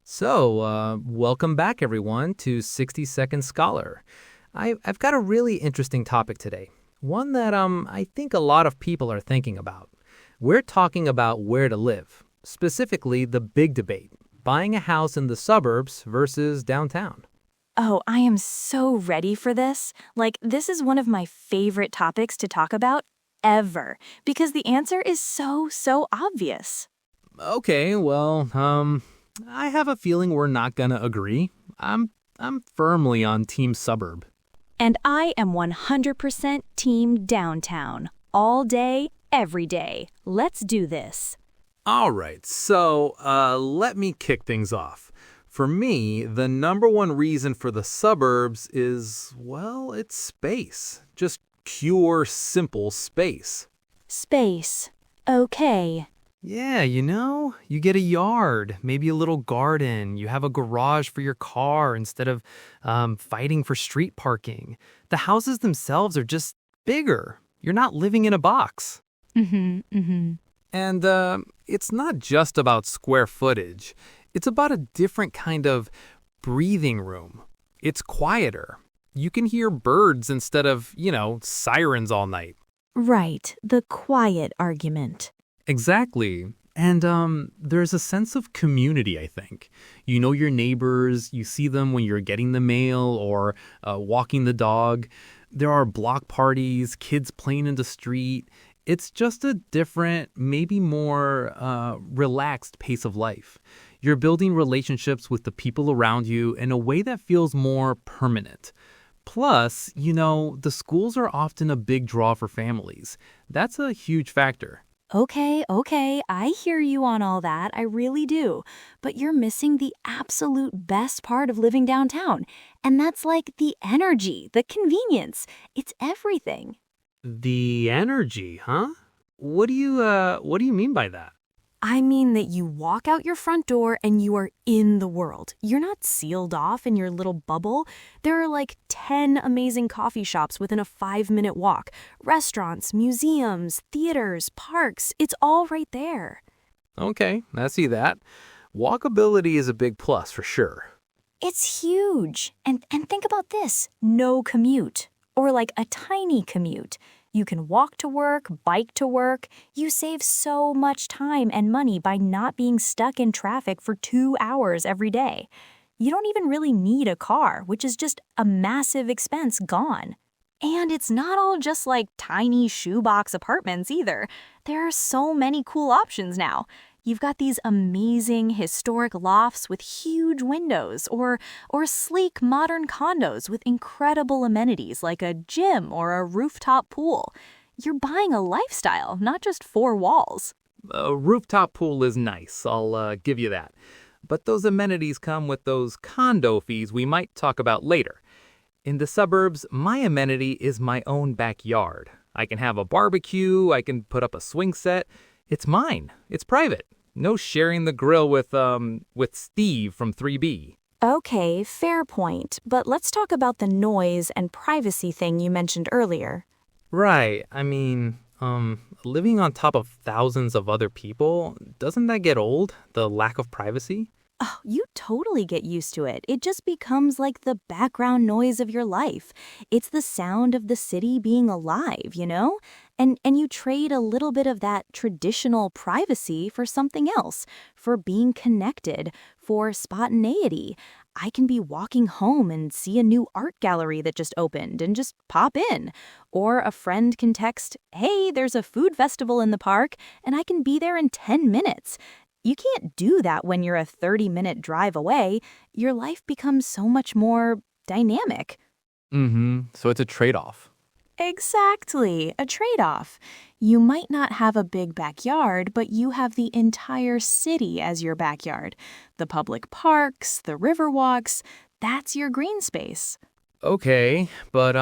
Welcome back, everyone, to 60 Second Scholar. I've got a really interesting topic today, one that I think a lot of people are thinking about. We're talking about where to live, specifically the big debate, buying a house in the suburbs versus downtown. Oh, I am so ready for this. This is one of my favorite topics to talk about ever, because the answer is so obvious. I have a feeling we're not gonna agree. I'm firmly on Team Suburb. And I am 100% team downtown. All day, every day. Let's do this. All right, let me kick things off. For me, the number one reason for the suburbs is, well, it's space. Just pure, simple space. Space. Okay. Yeah, you get a yard, maybe a little garden. You have a garage for your car instead of fighting for street parking. The houses themselves are just bigger. You're not living in a box. And it's not just about square footage. It's about a different kind of breathing room. It's quieter. You can hear birds instead of, sirens all night. Right, the quiet argument. Exactly. And there's a sense of community, I think. You know your neighbors, you see them when you're getting the mail or walking the dog. There are block parties, kids playing in the street. It's just a different, maybe more relaxed pace of life. You're building relationships with the people around you in a way that feels more permanent. Plus, the schools are often a big draw for families. That's a huge factor. Okay, I hear you on all that, I really do. But you're missing the absolute best part of living downtown. And that's the energy, the convenience. It's everything. The energy, huh? What do you mean by that? I mean that you walk out your front door and you are in the world. You're not sealed off in your little bubble. There are 10 amazing coffee shops within a 5-minute walk. Restaurants, museums, theaters, parks. It's all right there. Okay, I see that. Walkability is a big plus for sure. It's huge. And think about this. No commute. Or a tiny commute. You can walk to work, bike to work. You save so much time and money by not being stuck in traffic for 2 hours every day. You don't even really need a car, which is just a massive expense gone. And it's not all just tiny shoebox apartments either. There are so many cool options now. You've got these amazing historic lofts with huge windows or sleek modern condos with incredible amenities like a gym or a rooftop pool. You're buying a lifestyle, not just 4 walls. A rooftop pool is nice, I'll give you that. But those amenities come with those condo fees we might talk about later. In the suburbs, my amenity is my own backyard. I can have a barbecue, I can put up a swing set. It's mine. It's private. No sharing the grill with Steve from 3B. Okay, fair point. But let's talk about the noise and privacy thing you mentioned earlier. Right. Living on top of thousands of other people, doesn't that get old? The lack of privacy? Oh, you totally get used to it. It just becomes the background noise of your life. It's the sound of the city being alive, And you trade a little bit of that traditional privacy for something else, for being connected, for spontaneity. I can be walking home and see a new art gallery that just opened and just pop in. Or a friend can text, "Hey, there's a food festival in the park," and I can be there in 10 minutes. You can't do that when you're a 30-minute drive away. Your life becomes so much more dynamic. So it's a trade-off. Exactly, a trade-off. You might not have a big backyard, but you have the entire city as your backyard. The public parks, the river walks, that's your green space. Okay, but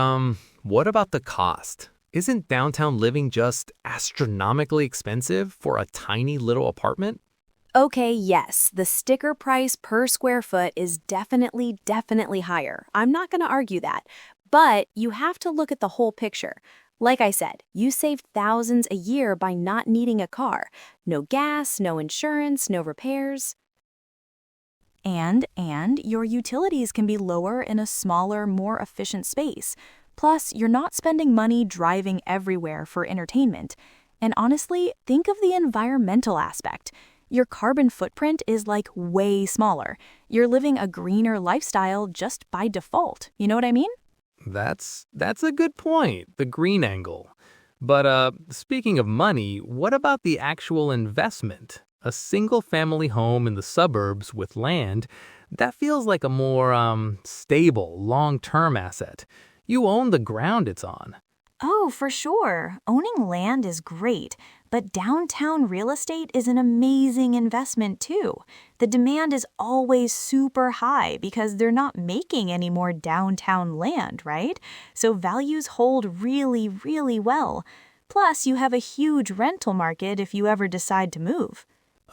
what about the cost? Isn't downtown living just astronomically expensive for a tiny little apartment? Okay, yes, the sticker price per square foot is definitely higher. I'm not going to argue that. But you have to look at the whole picture. Like I said, you save thousands a year by not needing a car. No gas, no insurance, no repairs. And your utilities can be lower in a smaller, more efficient space. Plus, you're not spending money driving everywhere for entertainment. And honestly, think of the environmental aspect. Your carbon footprint is like way smaller. You're living a greener lifestyle just by default. You know what I mean? That's a good point, the green angle. But speaking of money, what about the actual investment? A single-family home in the suburbs with land, that feels like a more stable, long-term asset. You own the ground it's on. Oh, for sure. Owning land is great, but downtown real estate is an amazing investment too. The demand is always super high because they're not making any more downtown land, right? So values hold really, really well. Plus, you have a huge rental market if you ever decide to move.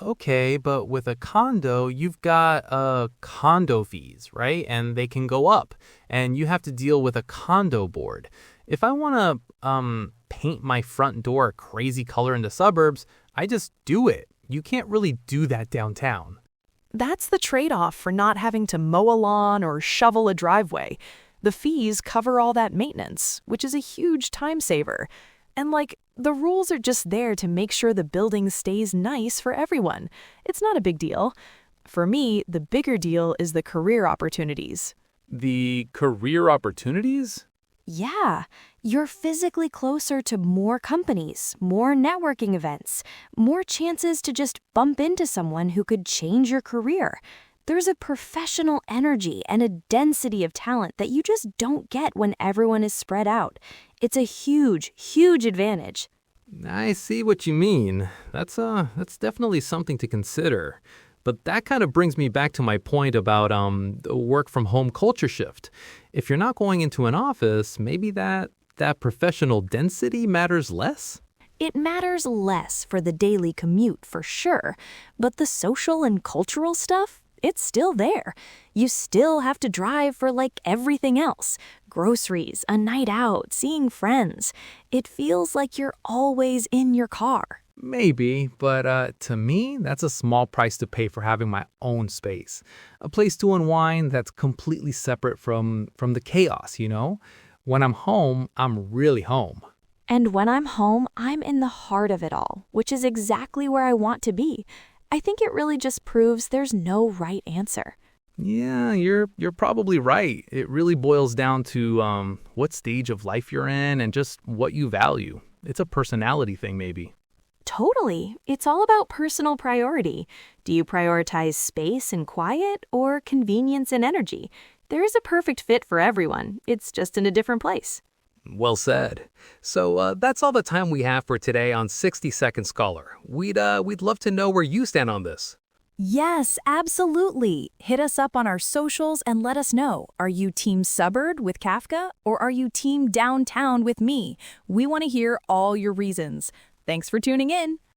Okay, but with a condo, you've got condo fees, right? And they can go up, and you have to deal with a condo board. If I want to paint my front door a crazy color in the suburbs, I just do it. You can't really do that downtown. That's the trade-off for not having to mow a lawn or shovel a driveway. The fees cover all that maintenance, which is a huge time saver. And the rules are just there to make sure the building stays nice for everyone. It's not a big deal. For me, the bigger deal is the career opportunities. The career opportunities? Yeah, you're physically closer to more companies, more networking events, more chances to just bump into someone who could change your career. There's a professional energy and a density of talent that you just don't get when everyone is spread out. It's a huge, huge advantage. I see what you mean. That's definitely something to consider. But that kind of brings me back to my point about the work from home culture shift. If you're not going into an office, maybe that professional density matters less? It matters less for the daily commute for sure, but the social and cultural stuff, it's still there. You still have to drive for everything else. Groceries, a night out, seeing friends. It feels like you're always in your car. Maybe, but to me, that's a small price to pay for having my own space. A place to unwind that's completely separate from the chaos, you know? When I'm home, I'm really home. And when I'm home, I'm in the heart of it all, which is exactly where I want to be. I think it really just proves there's no right answer. Yeah, you're probably right. It really boils down to what stage of life you're in and just what you value. It's a personality thing, maybe. Totally. It's all about personal priority. Do you prioritize space and quiet or convenience and energy? There is a perfect fit for everyone. It's just in a different place. Well said. So that's all the time we have for today on 60 Second Scholar. We'd love to know where you stand on this. Yes, absolutely. Hit us up on our socials and let us know. Are you Team Suburb with Kafka or are you Team Downtown with me? We want to hear all your reasons. Thanks for tuning in.